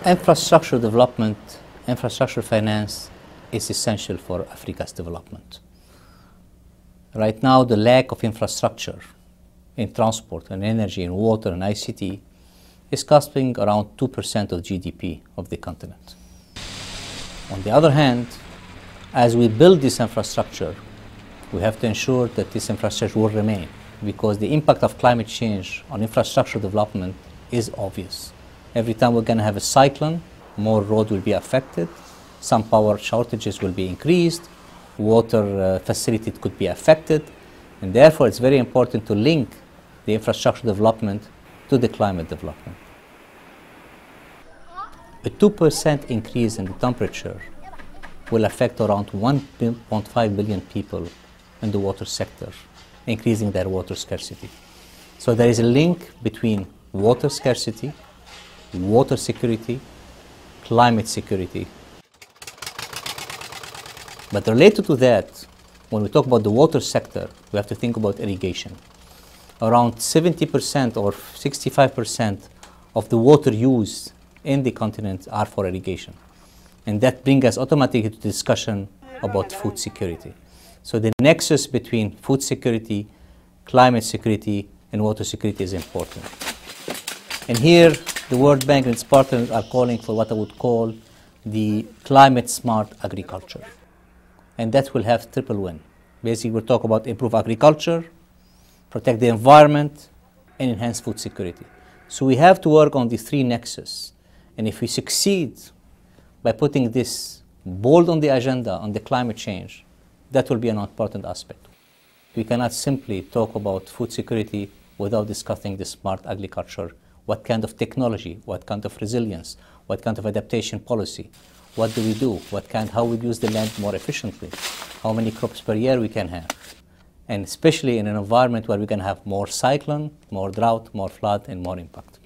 Infrastructure development, infrastructure finance is essential for Africa's development. Right now, the lack of infrastructure in transport and energy and water and ICT is costing around 2% of GDP of the continent. On the other hand, as we build this infrastructure, we have to ensure that this infrastructure will remain, because the impact of climate change on infrastructure development is obvious. Every time we're going to have a cyclone, more road will be affected, some power shortages will be increased, water facility could be affected, and therefore it's very important to link the infrastructure development to the climate development. A 2% increase in the temperature will affect around 1.5 billion people in the water sector, increasing their water scarcity. So there is a link between water scarcity, water security, climate security. But related to that, when we talk about the water sector, we have to think about irrigation. Around 70% or 65% of the water used in the continent are for irrigation. And that brings us automatically to discussion about food security. So the nexus between food security, climate security, and water security is important. And here, the World Bank and its partners are calling for what I would call the climate smart agriculture. And that will have triple win. Basically, we'll talk about improve agriculture, protect the environment, and enhance food security. So we have to work on the three nexus. And if we succeed by putting this bold on the agenda on the climate change, that will be an important aspect. We cannot simply talk about food security without discussing the smart agriculture. What kind of technology, what kind of resilience, what kind of adaptation policy, what do we do, how we use the land more efficiently, how many crops per year we can have, and especially in an environment where we can have more cyclone, more drought, more flood, and more impact.